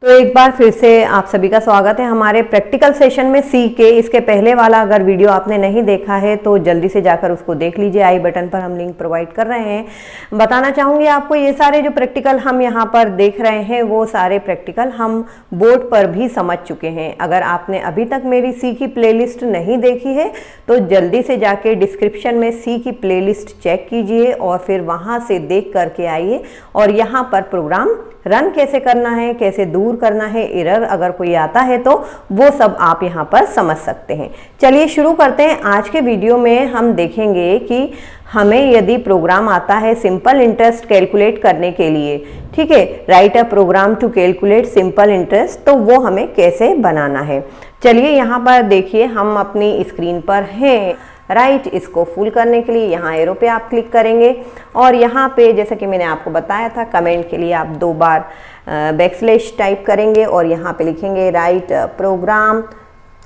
तो एक बार फिर से आप सभी का स्वागत है हमारे प्रैक्टिकल सेशन में सी के। इसके पहले वाला अगर वीडियो आपने नहीं देखा है तो जल्दी से जाकर उसको देख लीजिए। आई बटन पर हम लिंक प्रोवाइड कर रहे हैं। बताना चाहूँगी आपको, ये सारे जो प्रैक्टिकल हम यहाँ पर देख रहे हैं वो सारे प्रैक्टिकल हम बोर्ड पर भी समझ चुके हैं। अगर आपने अभी तक मेरी सी की प्लेलिस्ट नहीं देखी है तो जल्दी से जाके डिस्क्रिप्शन में सी की प्लेलिस्ट चेक कीजिए और फिर वहाँ से देख करके आइए। और यहाँ पर प्रोग्राम रन कैसे करना है, कैसे दूर करना है, एरर अगर कोई आता है तो वो सब आप यहाँ पर समझ सकते हैं। चलिए शुरू करते हैं। आज के वीडियो में हम देखेंगे कि हमें यदि प्रोग्राम आता है सिंपल इंटरेस्ट कैलकुलेट करने के लिए, ठीक है, write a program to calculate simple interest, तो वो हमें कैसे बनाना है। चलिए यहाँ पर देखिए, हम अपनी स्क्रीन पर हैं। राइट, इसको फुल करने के लिए यहाँ एरो पे आप क्लिक करेंगे और यहाँ पे जैसे कि मैंने आपको बताया था, कमेंट के लिए आप 2 बार बैकस्लैश टाइप करेंगे और यहाँ पे लिखेंगे राइट प्रोग्राम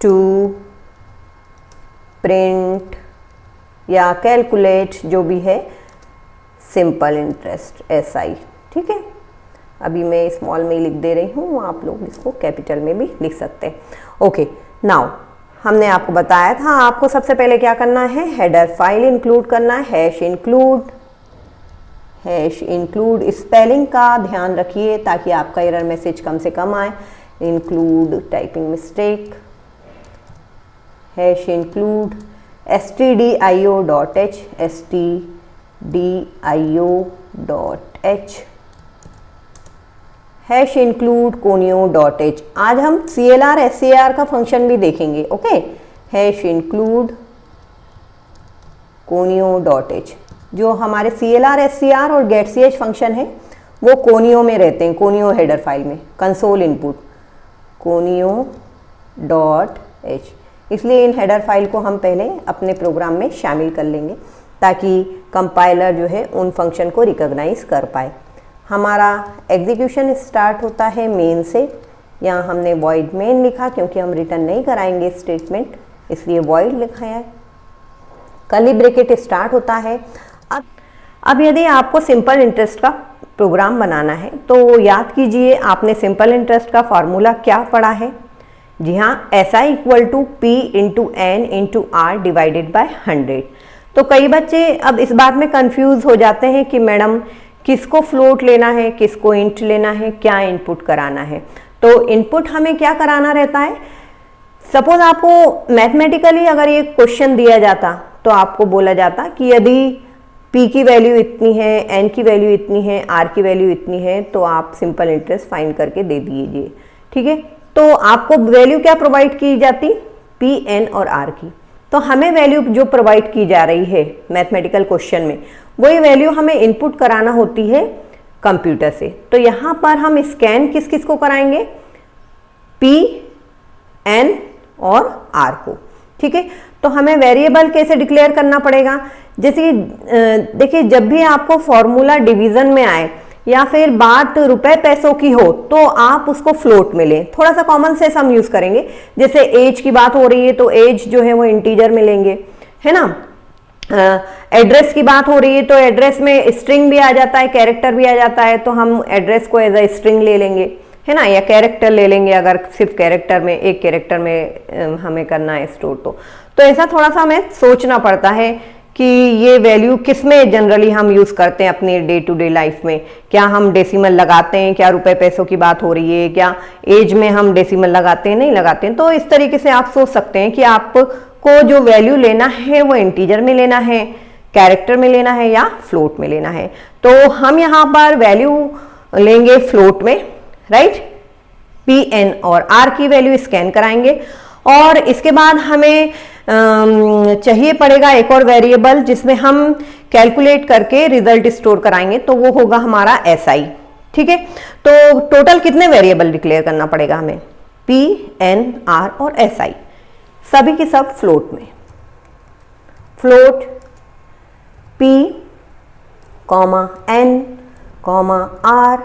टू प्रिंट या कैलकुलेट, जो भी है, सिंपल इंटरेस्ट SI। ठीक है, अभी मैं स्मॉल में ही लिख दे रही हूँ, आप लोग इसको कैपिटल में भी लिख सकते हैं। ओके, नाउ हमने आपको बताया था आपको सबसे पहले क्या करना है, हेडर फाइल इंक्लूड करना है। हैश इंक्लूड स्पेलिंग का ध्यान रखिए ताकि आपका एरर मैसेज कम से कम आए। Include typing mistake, hash include stdio.h, stdio.h, hash include conio.h। आज हम CLR SCR का फंक्शन भी देखेंगे। Okay, hash include conio.h। जो हमारे CLR SCR और getch फंक्शन है वो conio में रहते हैं, conio हेडर फाइल में, कंसोल इनपुट conio.h। इसलिए इन हेडर फाइल को हम पहले अपने प्रोग्राम में शामिल कर लेंगे ताकि कंपाइलर जो है उन फंक्शन को रिकॉग्नाइज कर पाए। हमारा एग्जीक्यूशन स्टार्ट होता है मेन से। यहाँ हमने वॉइड मेन लिखा क्योंकि हम रिटर्न नहीं कराएंगे स्टेटमेंट, इसलिए वॉइड लिखा है। कर्ली ब्रैकेट स्टार्ट होता है। अब यदि आपको सिंपल इंटरेस्ट का प्रोग्राम बनाना है तो याद कीजिए आपने सिंपल इंटरेस्ट का फॉर्मूला क्या पढ़ा है। जी हाँ, SI equal to P into N into R divided by 100। तो कई बच्चे अब इस बात में कंफ्यूज हो जाते हैं कि मैडम किसको फ्लोट लेना है, किसको इंट लेना है, क्या इनपुट कराना है। तो इनपुट हमें क्या कराना रहता है। सपोज आपको मैथमेटिकली अगर ये क्वेश्चन दिया जाता तो आपको बोला जाता कि यदि P की वैल्यू इतनी है, N की वैल्यू इतनी है, R की वैल्यू इतनी है, तो आप सिंपल इंटरेस्ट फाइंड करके दे दीजिए। ठीक है, तो आपको वैल्यू क्या प्रोवाइड की जाती, P, N और R की। तो हमें वैल्यू जो प्रोवाइड की जा रही है मैथमेटिकल क्वेश्चन में, वही वैल्यू हमें इनपुट कराना होती है कंप्यूटर से। तो यहाँ पर हम स्कैन किस किस को कराएंगे, P, N और R को। ठीक है, तो हमें वेरिएबल कैसे डिक्लेयर करना पड़ेगा। जैसे कि देखिए, जब भी आपको फॉर्मूला डिवीजन में आए या फिर बात रुपए पैसों की हो तो आप उसको फ्लोट में लें। थोड़ा सा कॉमन सेंस हम यूज करेंगे। जैसे एज की बात हो रही है तो एज जो है वो इंटीजर में लेंगे, है ना। एड्रेस की बात हो रही है तो एड्रेस में स्ट्रिंग भी आ जाता है, कैरेक्टर भी आ जाता है, तो हम एड्रेस को एज अ स्ट्रिंग ले लेंगे, है ना, या कैरेक्टर ले लेंगे अगर सिर्फ कैरेक्टर में, एक कैरेक्टर में हमें करना है स्टोर। तो ऐसा थोड़ा सा हमें सोचना पड़ता है कि ये वैल्यू किस में जनरली हम यूज़ करते हैं अपने डे टू डे लाइफ में। क्या हम डेसिमल लगाते हैं, क्या रुपए पैसों की बात हो रही है, क्या एज में हम डेसिमल लगाते हैं, नहीं लगाते हैं। तो इस तरीके से आप सोच सकते हैं कि आपको जो वैल्यू लेना है वो इंटीजर में लेना है, कैरेक्टर में लेना है या फ्लोट में लेना है। तो हम यहाँ पर वैल्यू लेंगे फ्लोट में, राइट। P, N और R की वैल्यू स्कैन कराएंगे और इसके बाद हमें चाहिए पड़ेगा एक और वेरिएबल जिसमें हम कैलकुलेट करके रिजल्ट स्टोर कराएंगे, तो वो होगा हमारा SI। ठीक है, तो टोटल कितने वेरिएबल डिक्लेयर करना पड़ेगा हमें, P, N, R और SI, सभी की सब फ्लोट में। Float P, N, R,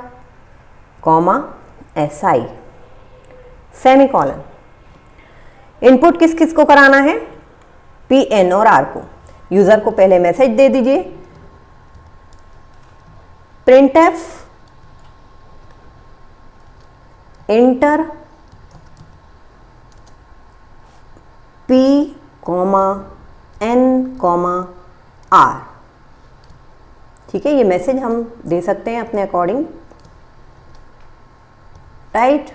SI, semicolon. Input किस किस को कराना है, P, N और R को। यूजर को पहले मैसेज दे दीजिए, printf inter P, N, R। ठीक है, ये मैसेज हम दे सकते हैं अपने अकॉर्डिंग, राइट।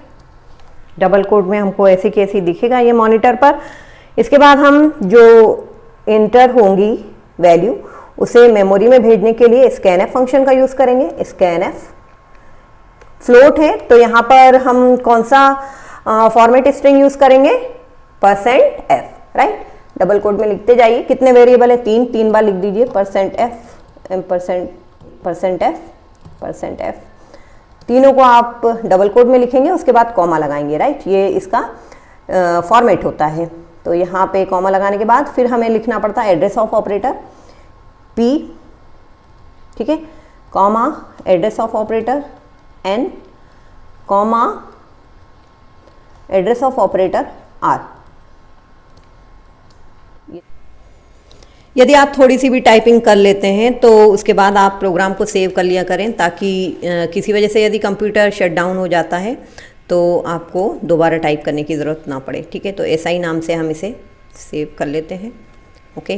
डबल कोड में हमको ऐसी की ऐसी दिखेगा ये मॉनिटर पर। इसके बाद हम जो इंटर होंगी वैल्यू उसे मेमोरी में भेजने के लिए स्कैनएफ फंक्शन का यूज़ करेंगे। स्कैनएफ फ्लोट है तो यहाँ पर हम कौन सा फॉर्मेट स्ट्रिंग यूज़ करेंगे, %f, राइट। डबल कोड में लिखते जाइए, कितने वेरिएबल है, तीन बार लिख दीजिए %f, तीनों को आप डबल कोड में लिखेंगे, उसके बाद कॉमा लगाएंगे, राइट। ये इसका फॉर्मेट होता है। तो यहाँ पे कॉमा लगाने के बाद फिर हमें लिखना पड़ता है एड्रेस ऑफ ऑपरेटर P, ठीक है, comma address of operator N, comma address of operator R। यदि आप थोड़ी सी भी टाइपिंग कर लेते हैं तो उसके बाद आप प्रोग्राम को सेव कर लिया करें, ताकि किसी वजह से यदि कंप्यूटर शट डाउन हो जाता है तो आपको दोबारा टाइप करने की ज़रूरत ना पड़े। ठीक है, तो SI नाम से हम इसे सेव कर लेते हैं। ओके,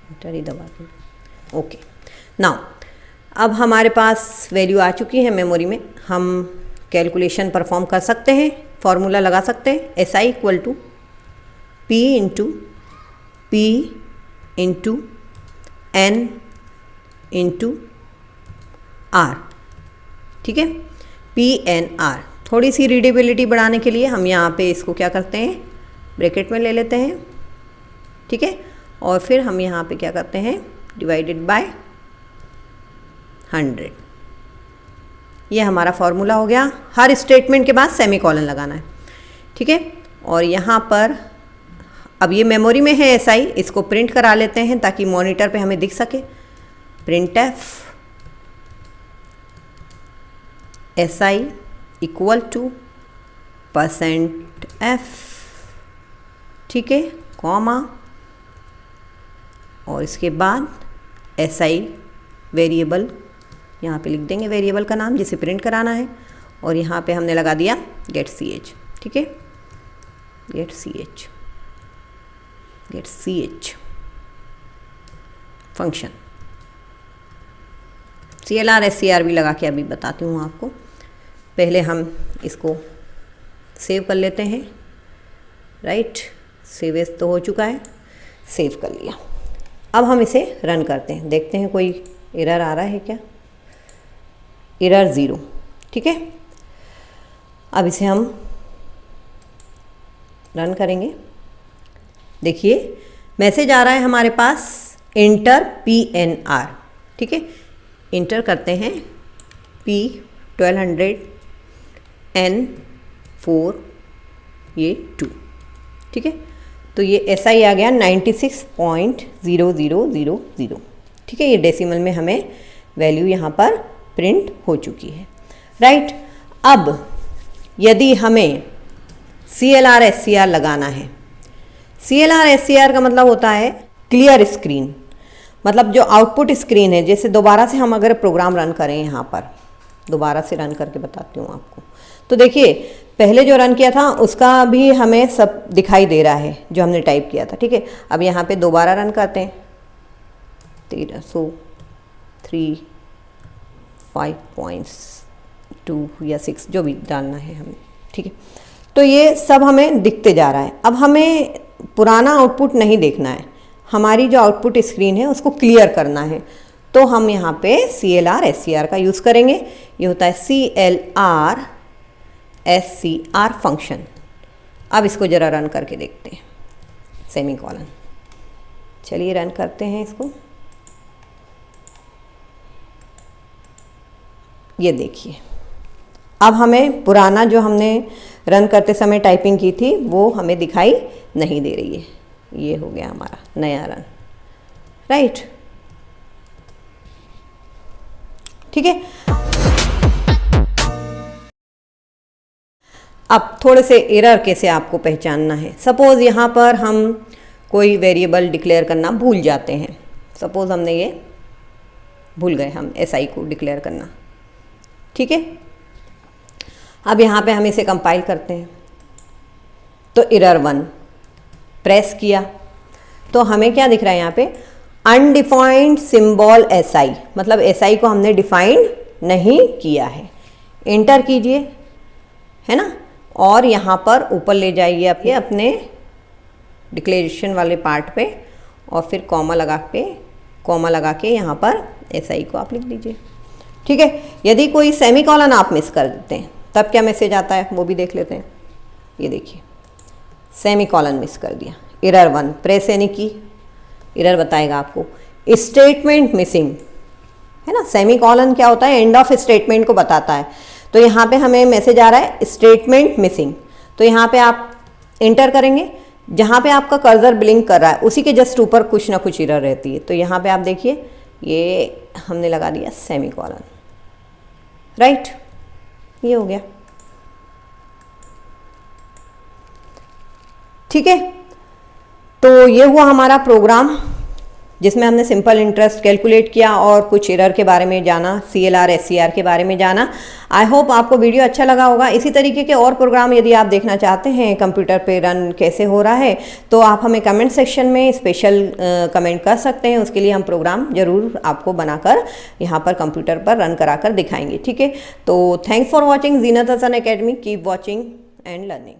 एंटर ही दबा दें। ओके, नाउ अब हमारे पास वैल्यू आ चुकी है मेमोरी में। हम कैलकुलेशन परफॉर्म कर सकते हैं, फॉर्मूला लगा सकते हैं। SI equal to P into N into R। ठीक है, PNR। थोड़ी सी रीडेबिलिटी बढ़ाने के लिए हम यहाँ पे इसको क्या करते हैं, ब्रैकेट में ले लेते हैं। ठीक है, और फिर हम यहाँ पे क्या करते हैं, डिवाइडेड बाय 100। ये हमारा फॉर्मूला हो गया। हर स्टेटमेंट के बाद सेमीकोलन लगाना है। ठीक है, और यहाँ पर अब ये मेमोरी में है SI, इसको प्रिंट करा लेते हैं ताकि मॉनिटर पे हमें दिख सके। printf SI equal to %f, ठीक है, कॉमा, और इसके बाद SI वेरिएबल यहाँ पे लिख देंगे, वेरिएबल का नाम जिसे प्रिंट कराना है, और यहाँ पे हमने लगा दिया get ch। ठीक है, get ch function. CLR SCR भी लगा के अभी बताती हूँ आपको। पहले हम इसको सेव कर लेते हैं, राइट। सेव एज तो हो चुका है, सेव कर लिया। अब हम इसे रन करते हैं, देखते हैं कोई एरर आ रहा है क्या। एरर 0। ठीक है, अब इसे हम रन करेंगे। देखिए मैसेज आ रहा है हमारे पास, इंटर PNR। ठीक है, इंटर करते हैं P 1200 N 4 ये 2। ठीक है, तो ये SI आ गया 96.0000। ठीक है, ये डेसिमल में हमें वैल्यू यहाँ पर प्रिंट हो चुकी है, राइट। अब यदि हमें CLR SCR लगाना है, CLR SCR का मतलब होता है क्लियर स्क्रीन, मतलब जो आउटपुट स्क्रीन है। जैसे दोबारा से हम अगर प्रोग्राम रन करें, यहाँ पर दोबारा से रन करके बताती हूँ आपको, तो देखिए पहले जो रन किया था उसका भी हमें सब दिखाई दे रहा है जो हमने टाइप किया था। ठीक है, अब यहाँ पे दोबारा रन करते हैं। 1305.2 या 6 जो भी डालना है हमें। ठीक है, तो ये सब हमें दिखते जा रहा है। अब हमें पुराना आउटपुट नहीं देखना है, हमारी जो आउटपुट स्क्रीन है उसको क्लियर करना है। तो हम यहाँ पे CLR SCR का यूज़ करेंगे। ये होता है CLR SCR फंक्शन। अब इसको ज़रा रन करके देखते हैं, सेमीकोलन। चलिए रन करते हैं इसको। ये देखिए, अब हमें पुराना जो हमने रन करते समय टाइपिंग की थी वो हमें दिखाई नहीं दे रही है। ये हो गया हमारा नया रन, राइट। ठीक है, अब थोड़े से एरर कैसे आपको पहचानना है। सपोज़ यहाँ पर हम कोई वेरिएबल डिक्लेयर करना भूल जाते हैं। सपोज़ हमने ये भूल गए, हम SI को डिक्लेयर करना। ठीक है, अब यहाँ पे हम इसे कंपाइल करते हैं, तो एरर 1 प्रेस किया तो हमें क्या दिख रहा है यहाँ पे, अनडिफाइंड सिंबल SI, मतलब SI को हमने डिफाइन नहीं किया है। एंटर कीजिए, है ना, और यहाँ पर ऊपर ले जाइए अपने डिक्लेरेशन वाले पार्ट पे और फिर कॉमा लगा के यहाँ पर SI को आप लिख दीजिए। ठीक है, यदि कोई सेमीकोलन आप मिस कर देते हैं तब क्या मैसेज आता है वो भी देख लेते हैं। ये देखिए, सेमीकोलन मिस कर दिया, एरर 1 प्रेस एनी की, एरर बताएगा आपको स्टेटमेंट मिसिंग, है ना। सेमीकोलन क्या होता है, एंड ऑफ स्टेटमेंट को बताता है। तो यहाँ पे हमें मैसेज आ रहा है स्टेटमेंट मिसिंग, तो यहाँ पे आप एंटर करेंगे, जहाँ पे आपका कर्सर ब्लिंक कर रहा है उसी के जस्ट ऊपर कुछ ना कुछ एरर रहती है। तो यहाँ पे आप देखिए, ये हमने लगा दिया सेमीकोलन, राइट, ये हो गया। ठीक है, तो ये हुआ हमारा प्रोग्राम जिसमें हमने सिंपल इंटरेस्ट कैलकुलेट किया और कुछ एरर के बारे में जाना, CLR SCR के बारे में जाना। आई होप आपको वीडियो अच्छा लगा होगा। इसी तरीके के और प्रोग्राम यदि आप देखना चाहते हैं कंप्यूटर पे रन कैसे हो रहा है, तो आप हमें कमेंट सेक्शन में स्पेशल कमेंट कर सकते हैं। उसके लिए हम प्रोग्राम ज़रूर आपको बनाकर यहाँ पर कंप्यूटर पर रन कराकर दिखाएंगे। ठीक है, तो thanks for watching Zeenat Hasan Academy. Keep watching and learning.